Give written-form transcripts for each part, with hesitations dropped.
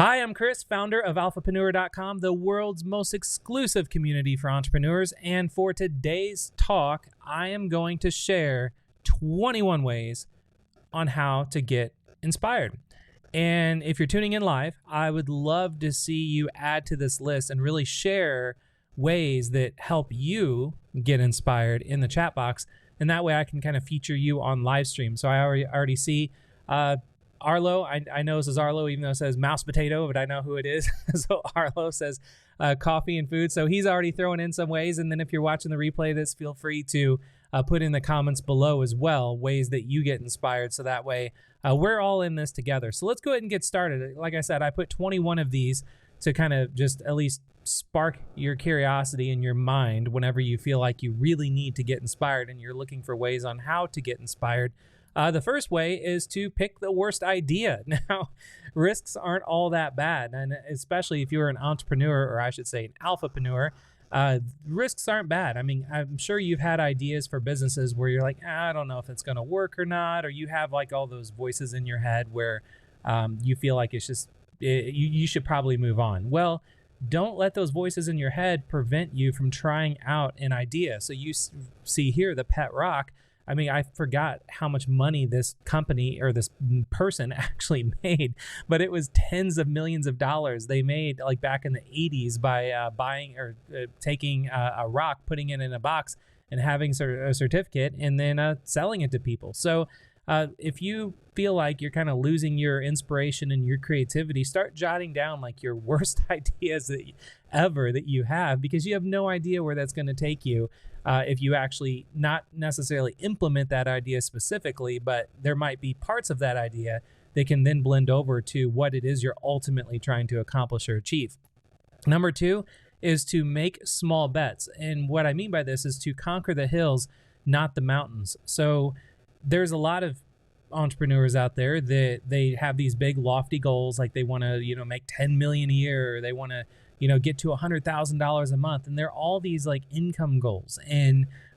Hi, I'm Chris, founder of Alphapreneur.com, the world's most exclusive community for entrepreneurs. And for today's talk, I am going to share 21 ways on how to get inspired. And if you're tuning in live, I would love to see you add to this list and really share ways that help you get inspired in the chat box. And that way I can kind of feature you on Livestream. So I already see Arlo. I know this is Arlo, even though it says mouse potato, but I know who it is. So Arlo says coffee and food. So he's already throwing in some ways. And then if you're watching the replay of this, feel free to put in the comments below as well, ways that you get inspired. So that way we're all in this together. So let's go ahead and get started. Like I said, I put 21 of these to kind of just at least spark your curiosity in your mind whenever you feel like you really need to get inspired and you're looking for ways on how to get inspired. The first way is to pick the worst idea. Now, risks aren't all that bad, and especially if you're an entrepreneur, or I should say an alphapreneur, risks aren't bad. I mean, I'm sure you've had ideas for businesses where you're like, I don't know if it's going to work or not, or you have like all those voices in your head where you feel like it's just, you should probably move on. Well, don't let those voices in your head prevent you from trying out an idea. So you see here the pet rock. I mean, I forgot how much money this company or this person actually made, but it was tens of millions of dollars they made like back in the 80s by buying or taking a rock, putting it in a box and having a certificate and then selling it to people. So if you feel like you're kind of losing your inspiration and your creativity, start jotting down like your worst ideas that you have, because you have no idea where that's going to take you. If you actually not necessarily implement that idea specifically, but there might be parts of that idea that can then blend over to what it is you're ultimately trying to accomplish or achieve. Number two is to make small bets. And what I mean by this is to conquer the hills, not the mountains. So there's a lot of entrepreneurs out there that they have these big lofty goals, like they want to, make 10 million a year, or they want to, get to $100,000 a month. And they're all these like income goals,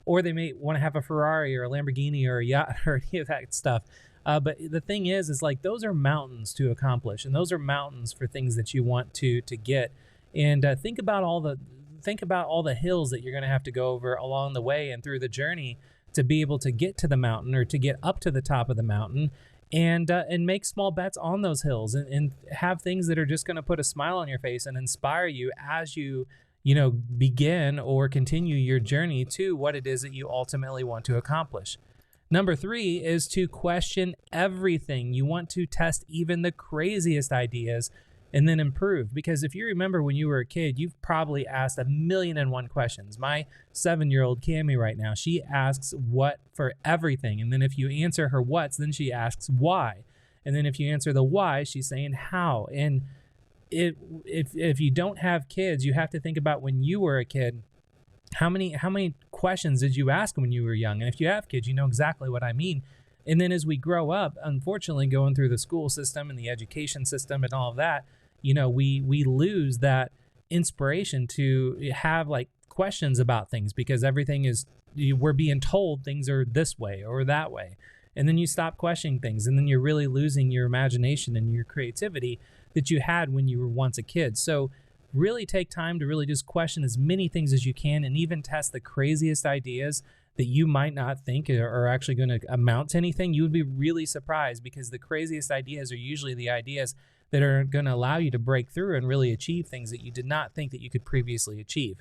or they may want to have a Ferrari or a Lamborghini or a yacht or any of that stuff. But the thing is like those are mountains to accomplish, and those are mountains for things that you want to get. And think about all the hills that you're going to have to go over along the way and through the journey to be able to get to the mountain or to get up to the top of the mountain, and make small bets on those hills and have things that are just going to put a smile on your face and inspire you as you begin or continue your journey to what it is that you ultimately want to accomplish. Number three is to question everything. You want to test even the craziest ideas and then improve. Because if you remember when you were a kid, you've probably asked 1,000,001 questions. My 7-year-old Cammie right now, she asks what for everything. And then if you answer her what's, then she asks why. And then if you answer the why, she's saying how. And if you don't have kids, you have to think about when you were a kid, how many questions did you ask when you were young? And if you have kids, you know exactly what I mean. And then as we grow up, unfortunately, going through the school system and the education system and all of that, we lose that inspiration to have like questions about things, because everything is, we're being told things are this way or that way. And then you stop questioning things, and then you're really losing your imagination and your creativity that you had when you were once a kid. So really take time to really just question as many things as you can, and even test the craziest ideas that you might not think are actually going to amount to anything. You would be really surprised, because the craziest ideas are usually the ideas that are going to allow you to break through and really achieve things that you did not think that you could previously achieve.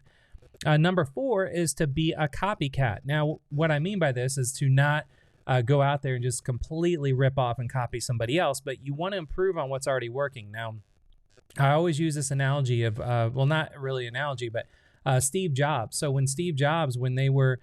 Number four is to be a copycat. Now, what I mean by this is to not go out there and just completely rip off and copy somebody else, but you want to improve on what's already working. Now, I always use this analogy of, well, not really analogy, but Steve Jobs. So when Steve Jobs, when they were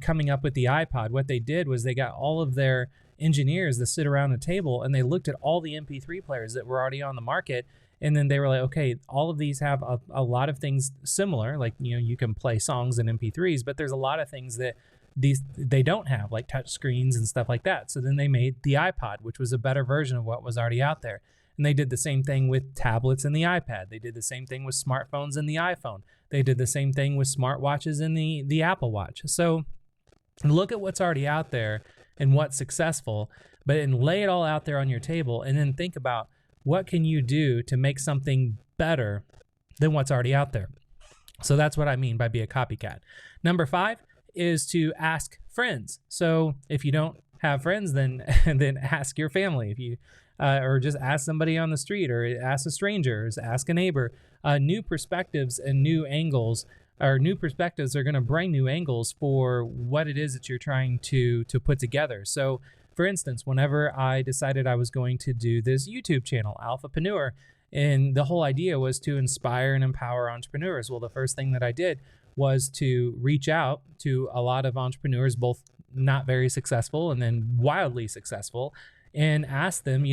coming up with the iPod, what they did was they got all of their engineers to sit around a table, and they looked at all the MP3 players that were already on the market. And then they were like, okay, all of these have a lot of things similar. Like, you can play songs in MP3s, but there's a lot of things that they don't have, like touch screens and stuff like that. So then they made the iPod, which was a better version of what was already out there. And they did the same thing with tablets and the iPad. They did the same thing with smartphones and the iPhone. They did the same thing with smartwatches and the Apple Watch. So look at what's already out there and what's successful, but and lay it all out there on your table, and then think about what can you do to make something better than what's already out there? So that's what I mean by be a copycat. Number 5 is to ask friends. So if you don't have friends, then ask your family. If you or just ask somebody on the street, or ask a stranger, or ask a neighbor. New perspectives and new angles, or new perspectives are going to bring new angles for what it is that you're trying to put together. So, for instance, whenever I decided I was going to do this YouTube channel, Alphapreneur, and the whole idea was to inspire and empower entrepreneurs. Well, the first thing that I did was to reach out to a lot of entrepreneurs, both not very successful and then wildly successful, and ask them,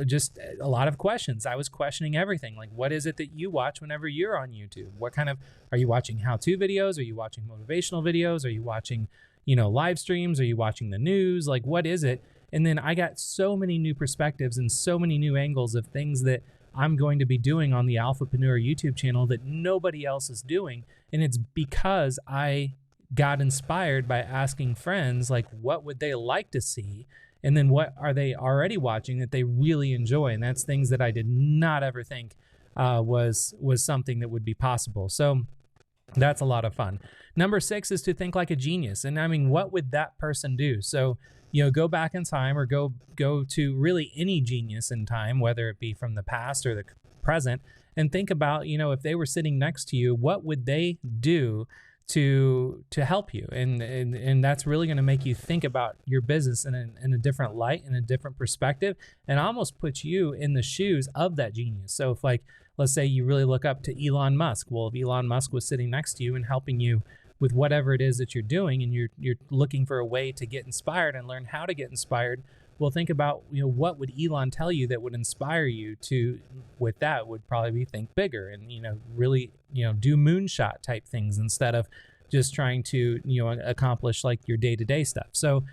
just a lot of questions. I was questioning everything. Like, what is it that you watch whenever you're on YouTube? What kind of, are you watching how-to videos? Are you watching motivational videos? Are you watching, live streams? Are you watching the news? Like, what is it? And then I got so many new perspectives and so many new angles of things that I'm going to be doing on the Alphapreneur YouTube channel that nobody else is doing. And it's because I got inspired by asking friends, like, what would they like to see? And then what are they already watching that they really enjoy? And that's things that I did not ever think was something that would be possible. So that's a lot of fun. Number 6 is to think like a genius. And I mean, what would that person do? So, go back in time, or go to really any genius in time, whether it be from the past or the present, and think about, if they were sitting next to you, what would they do to help you? And that's really going to make you think about your business in a different light, in a different perspective, and almost put you in the shoes of that genius. So if, like, let's say you really look up to Elon Musk. Well, if Elon Musk was sitting next to you and helping you with whatever it is that you're doing, and you're looking for a way to get inspired and learn how to get inspired, well, think about, what would Elon tell you that would inspire you to, with that, would probably be think bigger and, really, do moonshot type things instead of just trying to, accomplish like your day-to-day stuff. So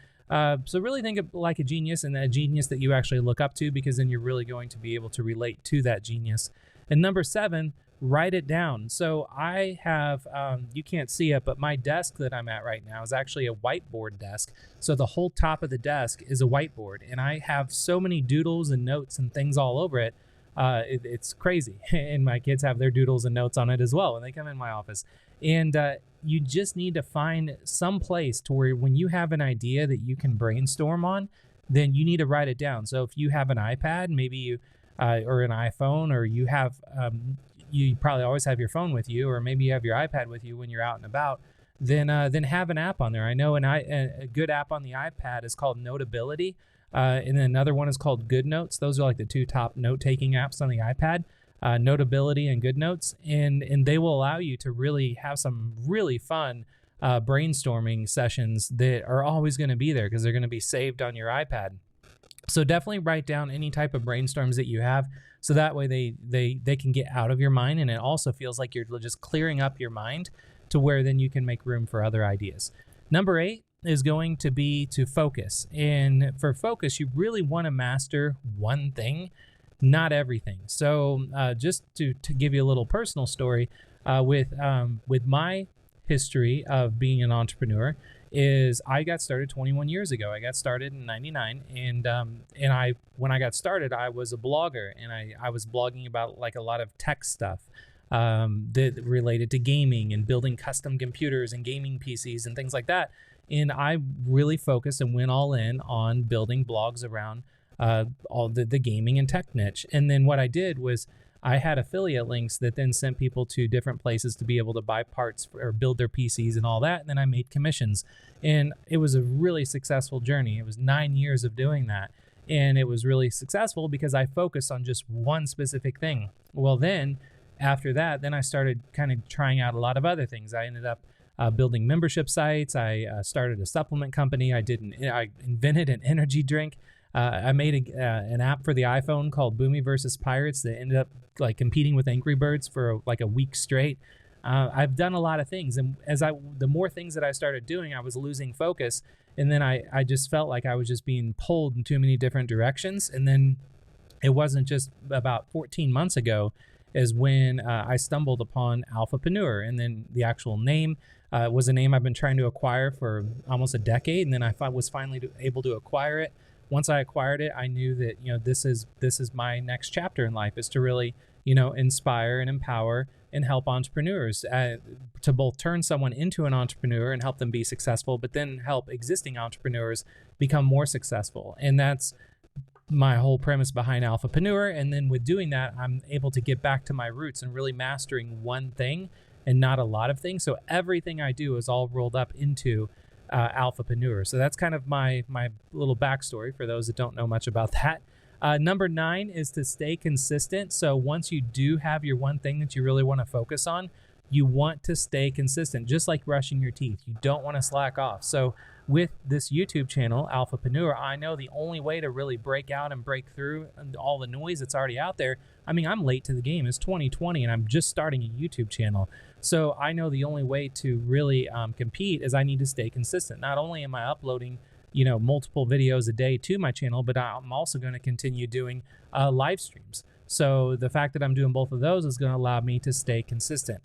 really think of like a genius, and a genius that you actually look up to, because then you're really going to be able to relate to that genius. And number 7, write it down. So I have, you can't see it, but my desk that I'm at right now is actually a whiteboard desk. So the whole top of the desk is a whiteboard, and I have so many doodles and notes and things all over it. It's crazy. And my kids have their doodles and notes on it as well when they come in my office. And you just need to find some place to where when you have an idea that you can brainstorm on, then you need to write it down. So if you have an iPad, maybe you, or an iPhone, or you have, you probably always have your phone with you, or maybe you have your iPad with you when you're out and about, then have an app on there. I know a good app on the iPad is called Notability, and then another one is called Good Notes. Those are like the 2 top note-taking apps on the iPad, Notability and Good Notes, and they will allow you to really have some really fun brainstorming sessions that are always going to be there because they're going to be saved on your iPad. So definitely write down any type of brainstorms that you have, so that way they can get out of your mind, and it also feels like you're just clearing up your mind to where then you can make room for other ideas. Number 8 is going to be to focus. And for focus, you really want to master one thing, not everything. So just to give you a little personal story, with my history of being an entrepreneur, is I got started 21 years ago. I got started in 99, and when I got started, I was a blogger, and I was blogging about like a lot of tech stuff that related to gaming and building custom computers and gaming PCs and things like that. And I really focused and went all in on building blogs around all the gaming and tech niche. And then what I did was I had affiliate links that then sent people to different places to be able to buy parts or build their PCs and all that. And then I made commissions, and it was a really successful journey. It was 9 years of doing that. And it was really successful because I focused on just one specific thing. Well, then after that, then I started kind of trying out a lot of other things. I ended up building membership sites. I started a supplement company. I invented an energy drink. I made an app for the iPhone called Boomy versus Pirates that ended up like competing with Angry Birds for like a week straight. I've done a lot of things, and the more things that I started doing, I was losing focus, and then I just felt like I was just being pulled in too many different directions. And then it wasn't just about 14 months ago is when I stumbled upon Alphapreneur, and then the actual name was a name I've been trying to acquire for almost a decade, and then I was finally able to acquire it. once I acquired it, I knew that, this is my next chapter in life, is to really, inspire and empower and help entrepreneurs to both turn someone into an entrepreneur and help them be successful, but then help existing entrepreneurs become more successful. And that's my whole premise behind Alphapreneur. And then with doing that, I'm able to get back to my roots and really mastering one thing and not a lot of things. So everything I do is all rolled up into Alphapreneur. So that's kind of my little backstory for those that don't know much about that. Number 9 is to stay consistent. So once you do have your one thing that you really want to focus on, you want to stay consistent, just like brushing your teeth. You don't want to slack off. So with this YouTube channel, Alphapreneur, I know the only way to really break out and break through all the noise that's already out there. I mean, I'm late to the game. It's 2020 and I'm just starting a YouTube channel. So I know the only way to really compete is I need to stay consistent. Not only am I uploading multiple videos a day to my channel, but I'm also going to continue doing live streams. So the fact that I'm doing both of those is going to allow me to stay consistent.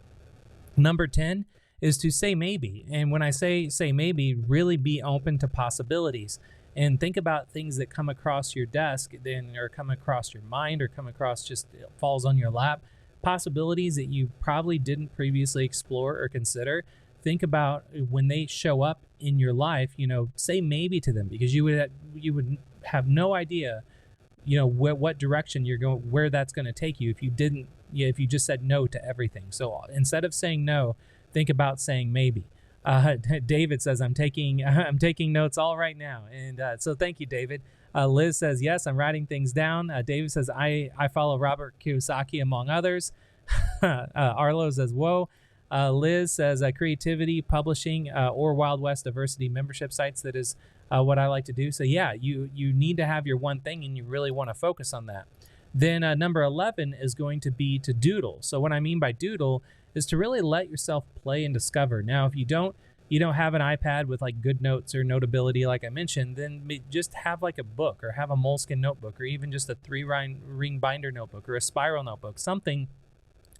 Number 10 is to say maybe. And when I say maybe, really be open to possibilities and think about things that come across your desk or come across your mind or come across just falls on your lap. Possibilities that you probably didn't previously explore or consider. Think about when they show up in your life, say maybe to them, because you would have no idea, what direction you're going, where that's going to take you if you didn't, if you just said no to everything. So instead of saying no, think about saying maybe. David says, I'm taking notes all right now. And so thank you, David. Liz says, yes, I'm writing things down. David says, I follow Robert Kiyosaki among others. Arlo says, whoa. Liz says, creativity, publishing, or Wild West diversity membership sites. That is what I like to do. So yeah, you need to have your one thing and you really want to focus on that. Then number 11 is going to be to doodle. So what I mean by doodle is to really let yourself play and discover. Now, if you don't have an iPad with like good notes or Notability, like I mentioned, then just have like a book or have a Moleskine notebook or even just a 3-ring binder notebook or a spiral notebook, something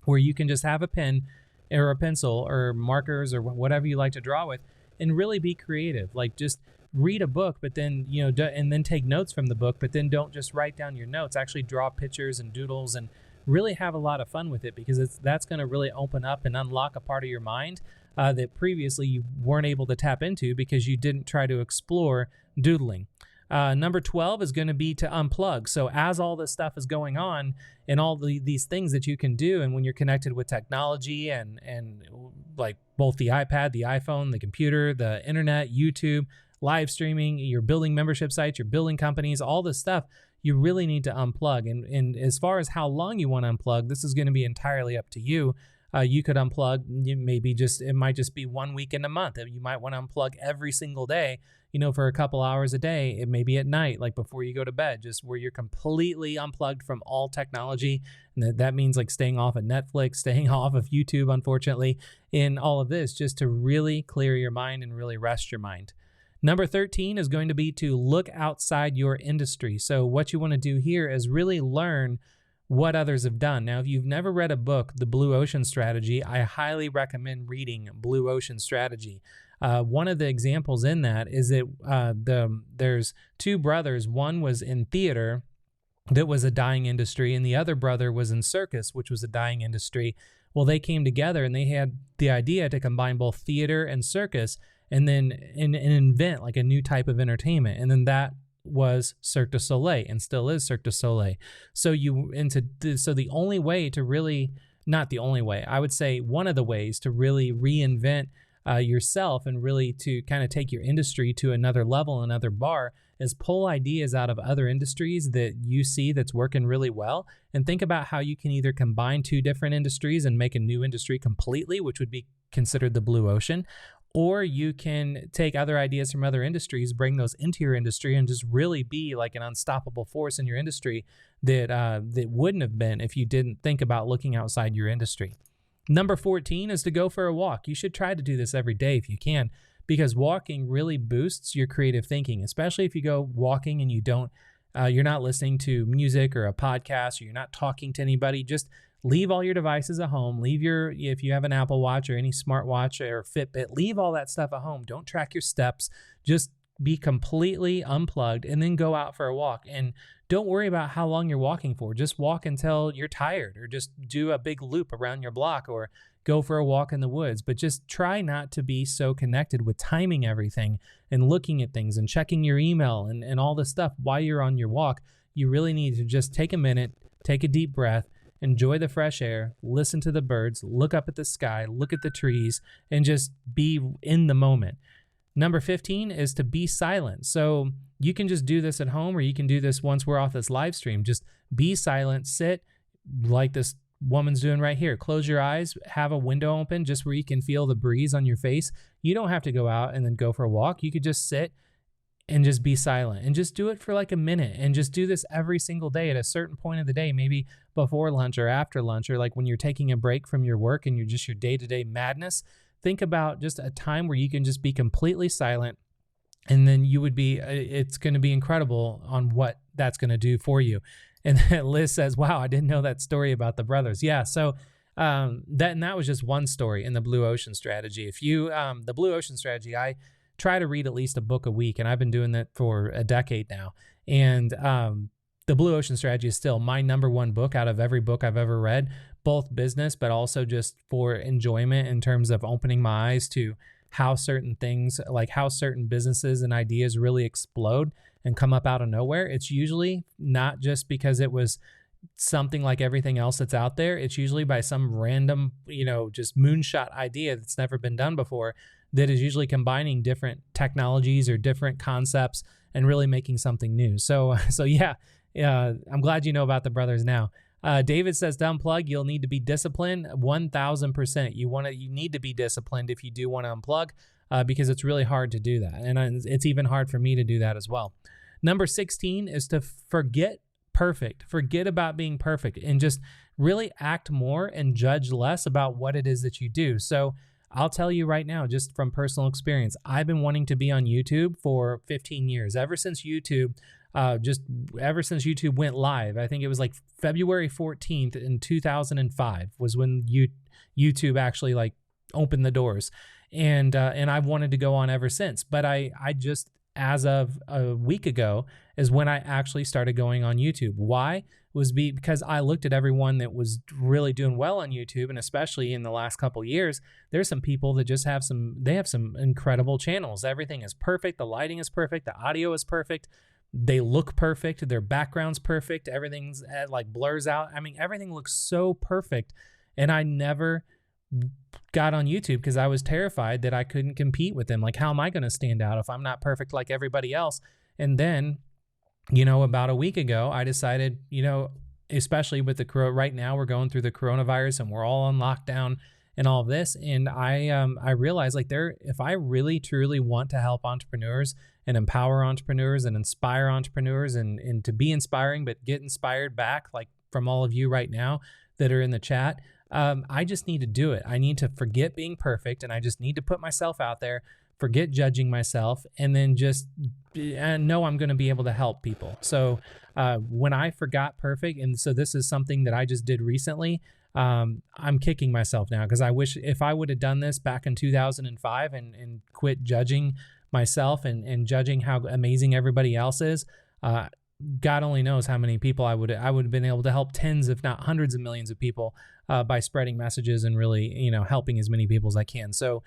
where you can just have a pen or a pencil or markers or whatever you like to draw with and really be creative. Like just read a book, but then, and then take notes from the book, but then don't just write down your notes. Actually draw pictures and doodles and really have a lot of fun with it, because that's going to really open up and unlock a part of your mind that previously you weren't able to tap into because you didn't try to explore doodling. Number 12 is going to be to unplug. So as all this stuff is going on and all these things that you can do, and when you're connected with technology and like both the iPad, the iPhone, the computer, the internet, YouTube, live streaming, you're building membership sites, you're building companies, all this stuff, you really need to unplug. And as far as how long you want to unplug, this is going to be entirely up to you. You could unplug, it might just be 1 week in a month. You might want to unplug every single day, for a couple hours a day. It may be at night, like before you go to bed, just where you're completely unplugged from all technology. And that means like staying off of Netflix, staying off of YouTube, unfortunately, in all of this, just to really clear your mind and really rest your mind. Number 13 is going to be to look outside your industry. So what you want to do here is really learn what others have done. Now, if you've never read a book, The Blue Ocean Strategy, I highly recommend reading Blue Ocean Strategy. One of the examples in that is that there's two brothers. One was in theater, that was a dying industry, and the other brother was in circus, which was a dying industry. Well, they came together and they had the idea to combine both theater and circus and then invent like a new type of entertainment. And then that was Cirque du Soleil, and still is Cirque du Soleil. So the only way to really, not the only way, I would say one of the ways to really reinvent yourself and really to kind of take your industry to another level, another bar, is pull ideas out of other industries that you see that's working really well, and think about how you can either combine two different industries and make a new industry completely, which would be considered the blue ocean, or you can take other ideas from other industries, bring those into your industry, and just really be like an unstoppable force in your industry that wouldn't have been if you didn't think about looking outside your industry. Number 14 is to go for a walk. You should try to do this every day if you can, because walking really boosts your creative thinking, especially if you go walking and you're not listening to music or a podcast, or you're not talking to anybody. Just leave all your devices at home. If you have an Apple Watch or any smartwatch or Fitbit, leave all that stuff at home. Don't track your steps. Just be completely unplugged and then go out for a walk. And don't worry about how long you're walking for. Just walk until you're tired, or just do a big loop around your block, or go for a walk in the woods. But just try not to be so connected with timing everything and looking at things and checking your email and all this stuff while you're on your walk. You really need to just take a minute, take a deep breath, enjoy the fresh air, listen to the birds, look up at the sky, look at the trees, and just be in the moment. Number 15 is to be silent. So you can just do this at home, or you can do this once we're off this live stream. Just be silent, sit like this woman's doing right here. Close your eyes, have a window open just where you can feel the breeze on your face. You don't have to go out and then go for a walk. You could just sit and just be silent, and just do it for like a minute, and just do this every single day at a certain point of the day, maybe before lunch or after lunch, or like when you're taking a break from your work and you're just your day-to-day madness. Think about just a time where you can just be completely silent, and then it's going to be incredible on what that's going to do for you. And then Liz says, wow, I didn't know that story about the brothers. Yeah. So that was just one story in the Blue Ocean Strategy. The Blue Ocean Strategy, I try to read at least a book a week, and I've been doing that for a decade now. And the Blue Ocean Strategy is still my number one book out of every book I've ever read, both business, but also just for enjoyment in terms of opening my eyes to how certain things, like how certain businesses and ideas really explode and come up out of nowhere. It's usually not just because it was something like everything else that's out there. It's usually by some random, just moonshot idea that's never been done before, that is usually combining different technologies or different concepts and really making something new. So yeah, I'm glad you know about the brothers now. David says, to unplug, you'll need to be disciplined. 1,000%. You need to be disciplined if you do want to unplug, because it's really hard to do that. And it's even hard for me to do that as well. Number 16 is to forget perfect. Forget about being perfect, and just really act more and judge less about what it is that you do. So I'll tell you right now, just from personal experience, I've been wanting to be on YouTube for 15 years, ever since YouTube went live. I think it was like February 14th in 2005 was when YouTube actually like opened the doors. And I've wanted to go on ever since. But I just, as of a week ago, is when I actually started going on YouTube. Why? Because I looked at everyone that was really doing well on YouTube, and especially in the last couple of years, there's some people that just have some incredible channels. Everything is perfect. The lighting is perfect. The audio is perfect. They look perfect. Their background's perfect. Everything's like blurs out. I mean, everything looks so perfect. And I never got on YouTube because I was terrified that I couldn't compete with them. Like, how am I going to stand out if I'm not perfect like everybody else? And then, about a week ago, I decided, especially with right now we're going through the coronavirus and we're all on lockdown and all of this. And I realized, like, if I really truly want to help entrepreneurs and empower entrepreneurs and inspire entrepreneurs and to be inspiring, but get inspired back, like from all of you right now that are in the chat, I just need to do it. I need to forget being perfect, and I just need to put myself out there, forget judging myself, and then just know I'm going to be able to help people. So when I forgot perfect, and so this is something that I just did recently, I'm kicking myself now, because I wish if I would have done this back in 2005 and quit judging myself and judging how amazing everybody else is, God only knows how many people I would have been able to help, tens if not hundreds of millions of people by spreading messages and really helping as many people as I can. So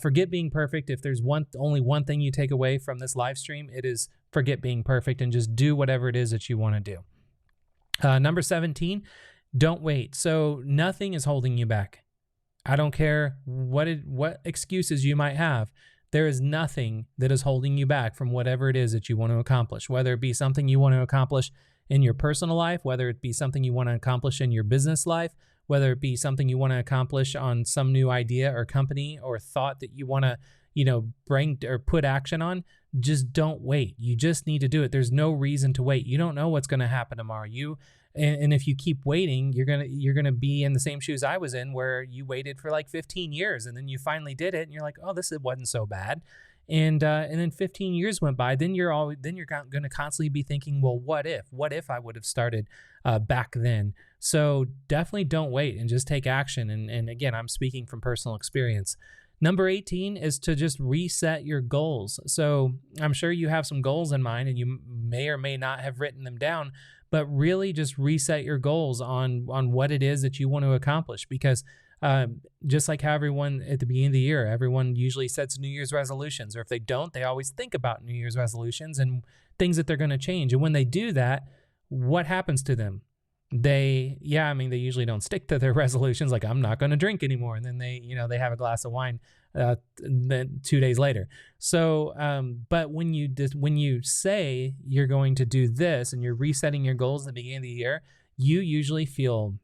forget being perfect. If there's only one thing you take away from this live stream, it is forget being perfect and just do whatever it is that you want to do. Number 17, don't wait. So nothing is holding you back. I don't care what excuses you might have. There is nothing that is holding you back from whatever it is that you want to accomplish, whether it be something you want to accomplish in your personal life, whether it be something you want to accomplish in your business life, whether it be something you want to accomplish on some new idea or company or thought that you want to, bring or put action on. Just don't wait. You just need to do it. There's no reason to wait. You don't know what's going to happen tomorrow. And if you keep waiting, you're gonna be in the same shoes I was in, where you waited for like 15 years and then you finally did it, and you're like, oh, this wasn't so bad. And then 15 years went by. Then you're going to constantly be thinking, well, what if I would have started back then? So definitely don't wait and just take action. And again, I'm speaking from personal experience. Number 18 is to just reset your goals. So I'm sure you have some goals in mind and you may or may not have written them down, but really just reset your goals on what it is that you want to accomplish. Because just like how everyone at the beginning of the year, everyone usually sets New Year's resolutions, or if they don't, they always think about New Year's resolutions and things that they're going to change. And when they do that, what happens to them? They usually don't stick to their resolutions, like I'm not going to drink anymore. And then they have a glass of wine then 2 days later. So, but when you say you're going to do this and you're resetting your goals at the beginning of the year, you usually feel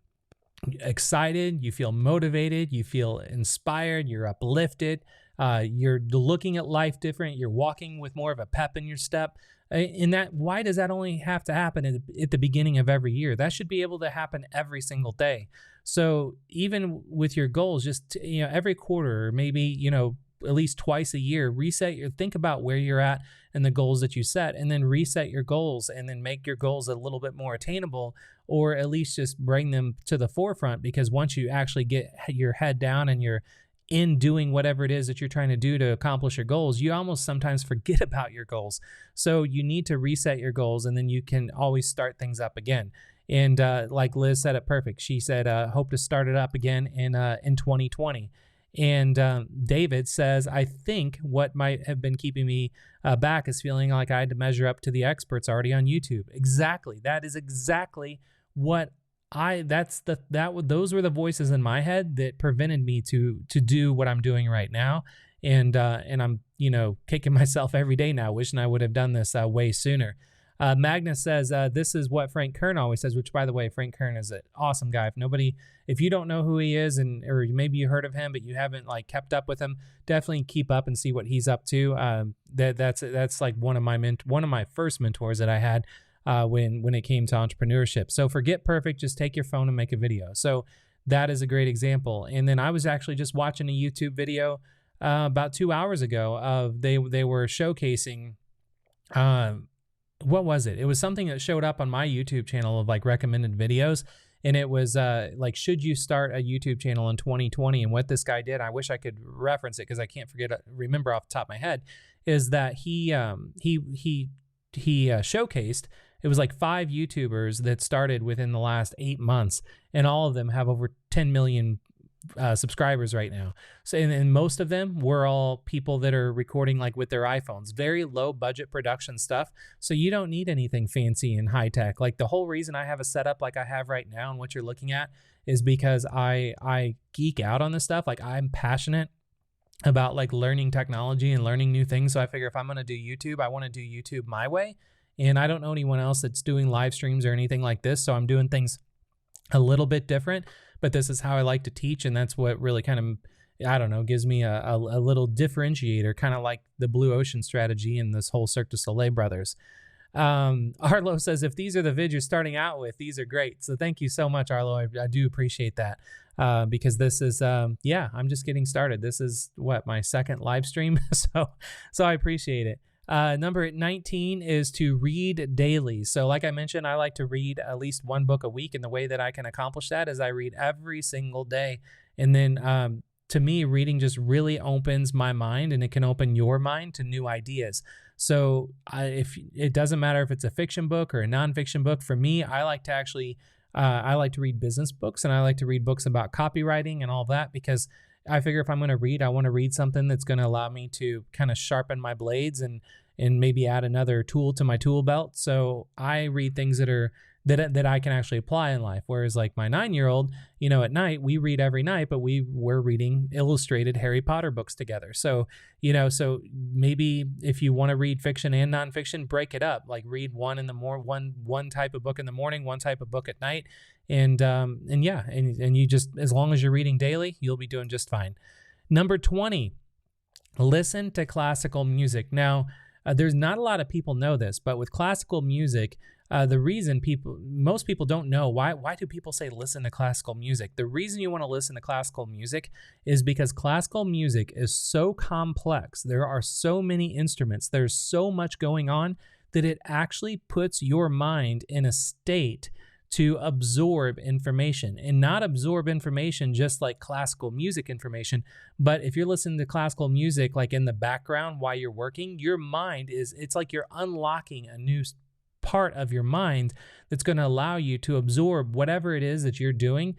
excited, you feel motivated, you feel inspired, you're uplifted, you're looking at life different, you're walking with more of a pep in your step. Why does that only have to happen at the beginning of every year? That should be able to happen every single day. So even with your goals, just every quarter, or maybe at least twice a year, think about where you're at and the goals that you set, and then reset your goals, and then make your goals a little bit more attainable, or at least just bring them to the forefront. Because once you actually get your head down and you're in doing whatever it is that you're trying to do to accomplish your goals, you almost sometimes forget about your goals. So you need to reset your goals, and then you can always start things up again. And like Liz said it perfect. She said, hope to start it up again in 2020. And David says, I think what might have been keeping me back is feeling like I had to measure up to the experts already on YouTube. Exactly. That is exactly what those were the voices in my head that prevented me to do what I'm doing right now. And I'm, kicking myself every day now, wishing I would have done this way sooner. Magnus says, this is what Frank Kern always says, which, by the way, Frank Kern is an awesome guy. If you don't know who he is, or maybe you heard of him, but you haven't kept up with him, definitely keep up and see what he's up to. That's like one of my first mentors that I had when it came to entrepreneurship. So forget perfect, just take your phone and make a video. So that is a great example. And then I was actually just watching a YouTube video about 2 hours ago of they were showcasing what was it? It was something that showed up on my YouTube channel of recommended videos. And it was should you start a YouTube channel in 2020? And what this guy did, I wish I could reference it because I can't remember off the top of my head, is that he showcased, it was 5 YouTubers that started within the last 8 months, and all of them have over 10 million subscribers right now. So, and most of them were all people that are recording with their iPhones, very low budget production stuff. So you don't need anything fancy and high tech. The whole reason I have a setup like I have right now and what you're looking at is because I geek out on this stuff. I'm passionate about learning technology and learning new things. So I figure if I'm going to do YouTube, I want to do YouTube my way. And I don't know anyone else that's doing live streams or anything like this. So I'm doing things a little bit different, but this is how I like to teach. And that's what really kind of, gives me a little differentiator, kind of like the Blue Ocean strategy and this whole Cirque du Soleil brothers. Arlo says, if these are the vids you're starting out with, these are great. So thank you so much, Arlo. I do appreciate that. Because this is, I'm just getting started. This is my second live stream. So I appreciate it. Number 19 is to read daily. So like I mentioned, I like to read at least one book a week. And the way that I can accomplish that is I read every single day. And then, to me, reading just really opens my mind, and it can open your mind to new ideas. So if it doesn't matter if it's a fiction book or a nonfiction book, for me, I like to actually, I like to read business books, and I like to read books about copywriting and all that, because I figure if I'm going to read, I want to read something that's going to allow me to kind of sharpen my blades and maybe add another tool to my tool belt. So I read things that I can actually apply in life. Whereas my 9-year-old, at night, we read every night, but we're reading illustrated Harry Potter books together. So, so maybe if you want to read fiction and nonfiction, break it up. Read one in the one type of book in the morning, one type of book at night. And you just, as long as you're reading daily, you'll be doing just fine. Number 20, listen to classical music. Now, there's not a lot of people know this, but with classical music, the reason most people don't know, why do people say listen to classical music? The reason you want to listen to classical music is because classical music is so complex. There are so many instruments. There's so much going on that it actually puts your mind in a state to absorb information, and not absorb information just like classical music information. But if you're listening to classical music like in the background while you're working, your mind it's like you're unlocking a new part of your mind that's going to allow you to absorb whatever it is that you're doing,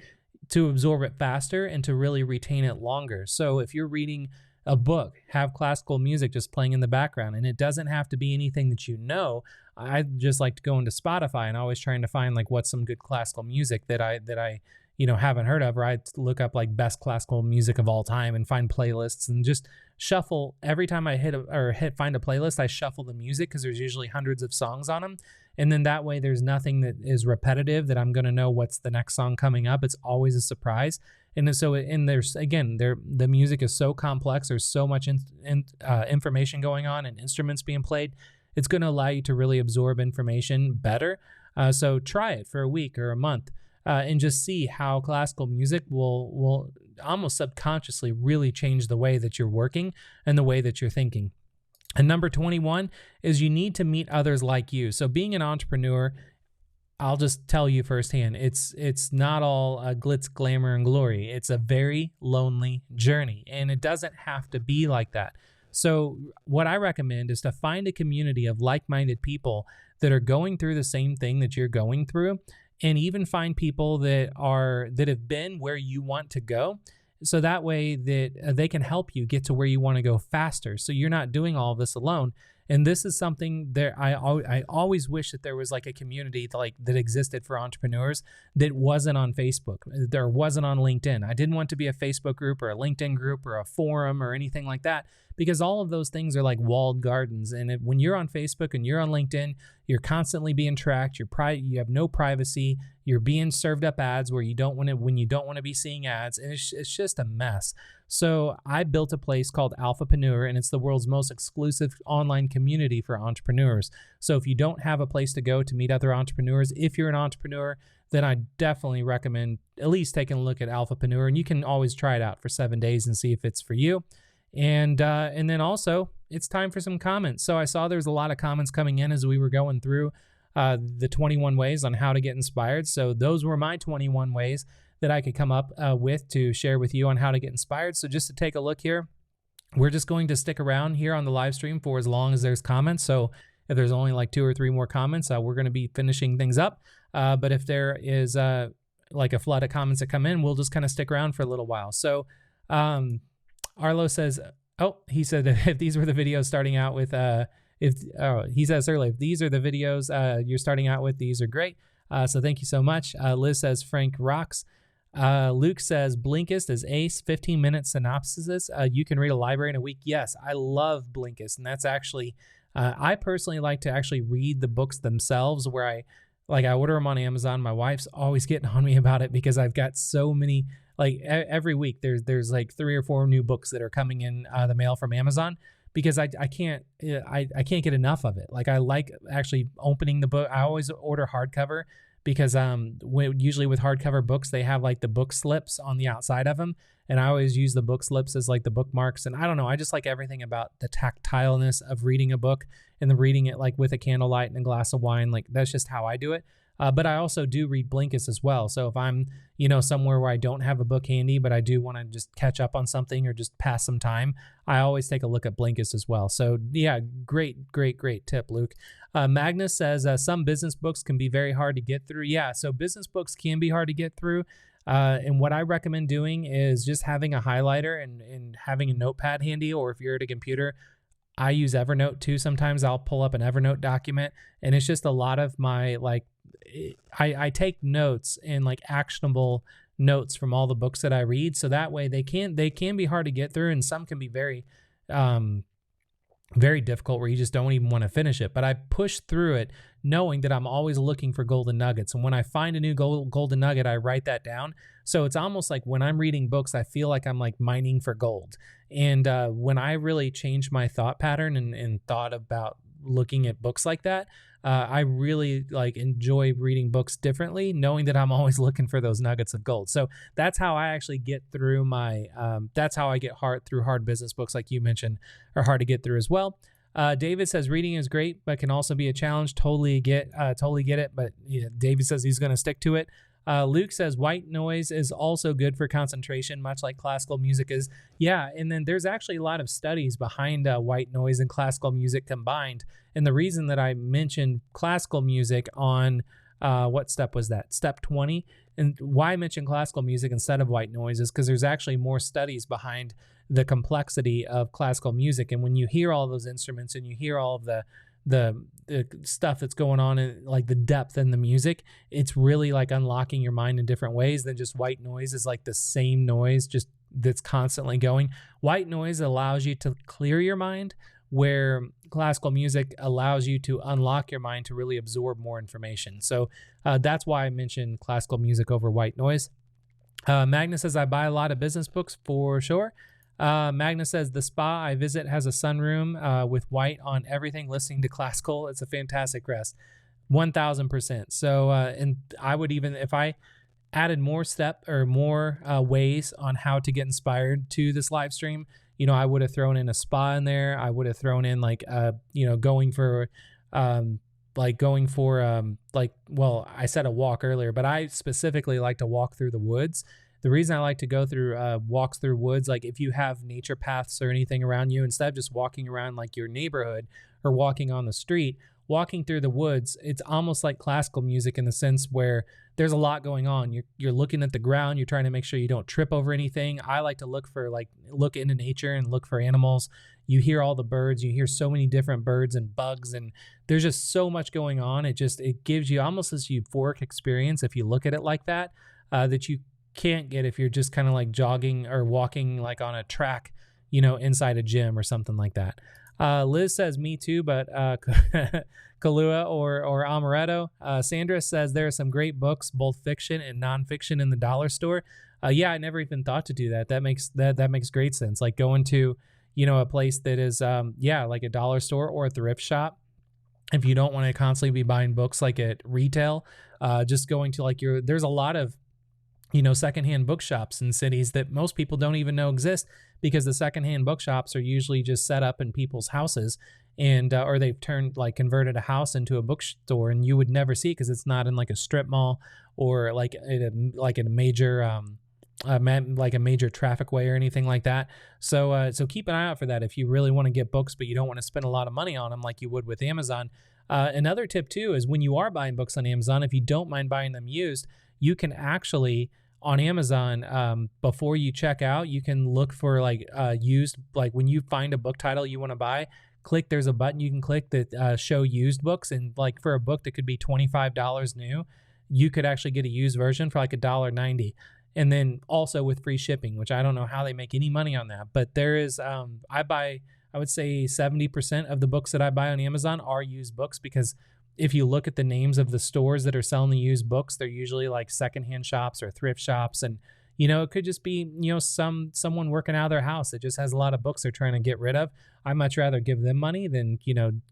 to absorb it faster and to really retain it longer. So if you're reading a book, have classical music just playing in the background, and it doesn't have to be anything that you know. I just like to go into Spotify and always trying to find like what's some good classical music that I haven't heard of, or I look up like best classical music of all time and find playlists and just shuffle. Every time I find a playlist, I shuffle the music because there's usually hundreds of songs on them. And then that way there's nothing that is repetitive that I'm going to know what's the next song coming up. It's always a surprise. And so, the music is so complex. There's so much information going on and instruments being played. It's going to allow you to really absorb information better. So try it for a week or a month and just see how classical music will almost subconsciously really change the way that you're working and the way that you're thinking. And number 21 is you need to meet others like you. So being an entrepreneur, I'll just tell you firsthand, it's not all glitz, glamour, and glory. It's a very lonely journey, and it doesn't have to be like that. So what I recommend is to find a community of like-minded people that are going through the same thing that you're going through, and even find people that have been where you want to go. So that way that they can help you get to where you want to go faster. So you're not doing all of this alone. And this is something that I always wish that there was like a community that existed for entrepreneurs that wasn't on Facebook, there wasn't on LinkedIn. I didn't want to be a Facebook group or a LinkedIn group or a forum or anything like that, because all of those things are like walled gardens. And when you're on Facebook and you're on LinkedIn, you're constantly being tracked. You have no privacy. You're being served up ads when you don't want to be seeing ads, and it's just a mess. So I built a place called Alphapreneur, and it's the world's most exclusive online community for entrepreneurs. So if you don't have a place to go to meet other entrepreneurs, if you're an entrepreneur, then I definitely recommend at least taking a look at Alphapreneur, and you can always try it out for 7 days and see if it's for you. And then also, it's time for some comments. So I saw there's a lot of comments coming in as we were going through the 21 ways on how to get inspired. So those were my 21 ways that I could come up with to share with you on how to get inspired. So just to take a look here, we're just going to stick around here on the live stream for as long as there's comments. So if there's only like 2 or 3 more comments, we're going to be finishing things up. But if there is like a flood of comments that come in, we'll just kind of stick around for a little while. So Arlo says, he said that if these were the videos starting out with, he says earlier, if these are the videos you're starting out with, these are great. So thank you so much. Liz says, Frank rocks. Luke says, Blinkist is ace, 15-minute synopsises. You can read a library in a week. Yes, I love Blinkist. And that's actually, I personally like to actually read the books themselves, where I order them on Amazon. My wife's always getting on me about it because I've got so many, like every week there's like 3 or 4 new books that are coming in the mail from Amazon, because I can't get enough of it. Like I like actually opening the book. I always order hardcover because usually with hardcover books, they have like the book slips on the outside of them. And I always use the book slips as like the bookmarks. And I don't know, I just like everything about the tactileness of reading a book and then reading it like with a candlelight and a glass of wine. Like that's just how I do it. But I also do read Blinkist as well. So if I'm, somewhere where I don't have a book handy, but I do want to just catch up on something or just pass some time, I always take a look at Blinkist as well. So yeah, great tip, Luke. Magnus says, some business books can be very hard to get through. Yeah, so business books can be hard to get through. And what I recommend doing is just having a highlighter and having a notepad handy, or if you're at a computer, I use Evernote too. Sometimes I'll pull up an Evernote document, and it's just a lot of my I take notes and like actionable notes from all the books that I read. So that way they can be hard to get through, and some can be very, very difficult where you just don't even want to finish it. But I push through it knowing that I'm always looking for golden nuggets. And when I find a new golden nugget, I write that down. So it's almost like when I'm reading books, I feel like I'm like mining for gold. And when I really changed my thought pattern and thought about looking at books like that, I really enjoy reading books differently, knowing that I'm always looking for those nuggets of gold. So that's how I actually get through that's how I get through hard business books, like you mentioned, are hard to get through as well. David says reading is great, but can also be a challenge. Totally get it. But yeah, David says he's going to stick to it. Luke says white noise is also good for concentration, much like classical music is. Yeah, and then there's actually a lot of studies behind white noise and classical music combined. And the reason that I mentioned classical music on what step was that? Step 20. And why I mention classical music instead of white noise is because there's actually more studies behind the complexity of classical music. And when you hear all those instruments and you hear all of the stuff that's going on and like the depth in the music, it's really like unlocking your mind in different ways than just white noise is like the same noise just that's constantly going. White noise allows you to clear your mind, where classical music allows you to unlock your mind to really absorb more information. So that's why I mentioned classical music over white noise. Magnus says, I buy a lot of business books for sure. Magnus says, the spa I visit has a sunroom with white on everything, listening to classical. It's a fantastic rest. 1000%. So, and I would even, if I added more ways on how to get inspired to this live stream, I would have thrown in a spa in there. I would have thrown in going for I said a walk earlier, but I specifically like to walk through the woods. The reason I like to go through walks through woods, like if you have nature paths or anything around you, instead of just walking around like your neighborhood or walking on the street, walking through the woods, it's almost like classical music in the sense where there's a lot going on. You're looking at the ground. You're trying to make sure you don't trip over anything. I like to look into nature and look for animals. You hear all the birds. You hear so many different birds and bugs, and there's just so much going on. It gives you almost this euphoric experience if you look at it like that, that you can't get if you're just kind of like jogging or walking like on a track, inside a gym or something like that. Liz says, me too, but Kahlua or Amaretto. Sandra says there are some great books, both fiction and nonfiction, in the dollar store. Yeah, I never even thought to do that. That makes great sense. Like going to, a place that is, like a dollar store or a thrift shop. If you don't want to constantly be buying books like at retail, just going to there's a lot of, secondhand bookshops in cities that most people don't even know exist, because the secondhand bookshops are usually just set up in people's houses, and or they've converted a house into a bookstore, and you would never see it because it's not in like a strip mall or like in a major like a major traffic way or anything like that. So keep an eye out for that if you really want to get books, but you don't want to spend a lot of money on them like you would with Amazon. Another tip too is when you are buying books on Amazon, if you don't mind buying them used, you can actually on Amazon, before you check out, you can look for used, like when you find a book title you want to buy, there's a button you can click that show used books. And like for a book that could be $25 new, you could actually get a used version for like $1.90. And then also with free shipping, which I don't know how they make any money on that. But there is, I would say 70% of the books that I buy on Amazon are used books, because if you look at the names of the stores that are selling the used books, they're usually like secondhand shops or thrift shops. And, it could just be, someone working out of their house that just has a lot of books they're trying to get rid of. I'd much rather give them money than,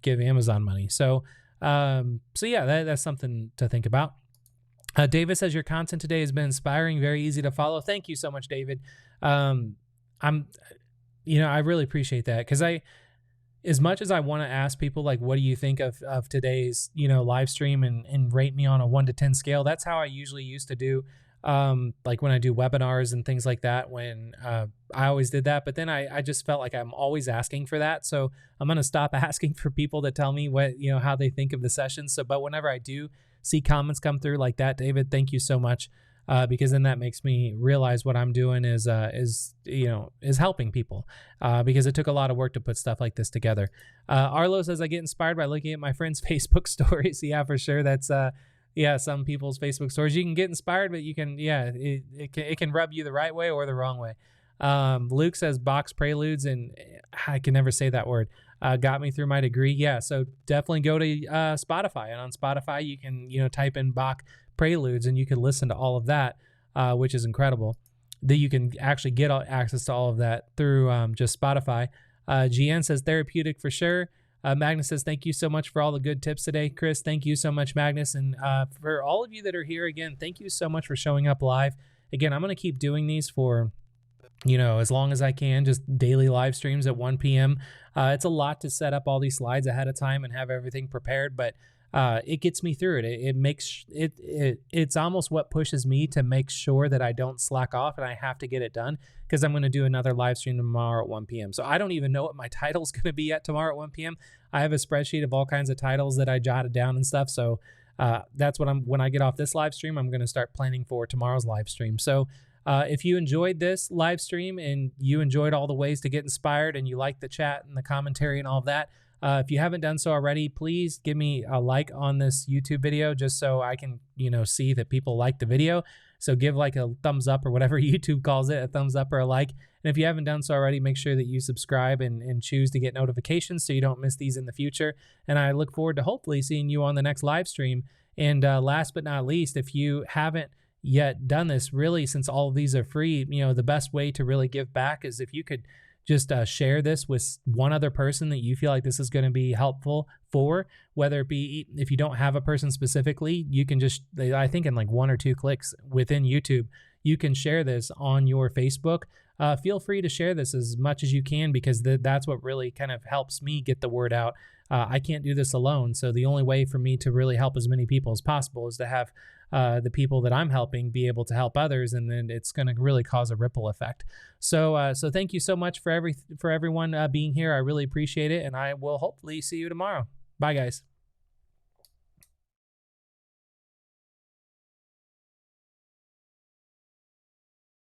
give Amazon money. So yeah, that's something to think about. David says your content today has been inspiring, very easy to follow. Thank you so much, David. I really appreciate that, because as much as I want to ask people, like, what do you think of today's, live stream and rate me on a 1 to 10 scale? That's how I usually used to do, like when I do webinars and things like that, when I always did that. But then I just felt like I'm always asking for that. So I'm going to stop asking for people to tell me what, how they think of the sessions. So, but whenever I do see comments come through like that, David, thank you so much. Because then that makes me realize what I'm doing is helping people, because it took a lot of work to put stuff like this together. Arlo says, I get inspired by looking at my friends' Facebook stories. Yeah, for sure. That's, some people's Facebook stories. You can get inspired, but you can, it can rub you the right way or the wrong way. Luke says Bach's Preludes, and I can never say that word, got me through my degree. Yeah. So definitely go to Spotify, and on Spotify, you can, type in Bach Preludes, and you can listen to all of that, which is incredible. That you can actually get access to all of that through just Spotify. GN says therapeutic for sure. Magnus says thank you so much for all the good tips today. Chris, thank you so much, Magnus. And for all of you that are here, again, thank you so much for showing up live. Again, I'm going to keep doing these for as long as I can, just daily live streams at 1 p.m. It's a lot to set up all these slides ahead of time and have everything prepared, but it gets me through it. It makes it's almost what pushes me to make sure that I don't slack off and I have to get it done, because I'm going to do another live stream tomorrow at 1 p.m. So I don't even know what my title's going to be yet tomorrow at 1 p.m. I have a spreadsheet of all kinds of titles that I jotted down and stuff. So that's what when I get off this live stream, I'm going to start planning for tomorrow's live stream. So if you enjoyed this live stream and you enjoyed all the ways to get inspired and you like the chat and the commentary and all of that, if you haven't done so already, please give me a like on this YouTube video, just so I can, see that people like the video. So give like a thumbs up or whatever YouTube calls it, a thumbs up or a like. And if you haven't done so already, make sure that you subscribe and choose to get notifications so you don't miss these in the future. And I look forward to hopefully seeing you on the next live stream. And last but not least, if you haven't yet done this, really, since all of these are free, the best way to really give back is if you could just share this with one other person that you feel like this is going to be helpful for, whether it be, if you don't have a person specifically, you can just, I think in like 1 or 2 clicks within YouTube, you can share this on your Facebook. Feel free to share this as much as you can, because that's what really kind of helps me get the word out. I can't do this alone. So the only way for me to really help as many people as possible is to have the people that I'm helping be able to help others, and then it's going to really cause a ripple effect. So thank you so much for everyone being here. I really appreciate it, and I will hopefully see you tomorrow. Bye, guys.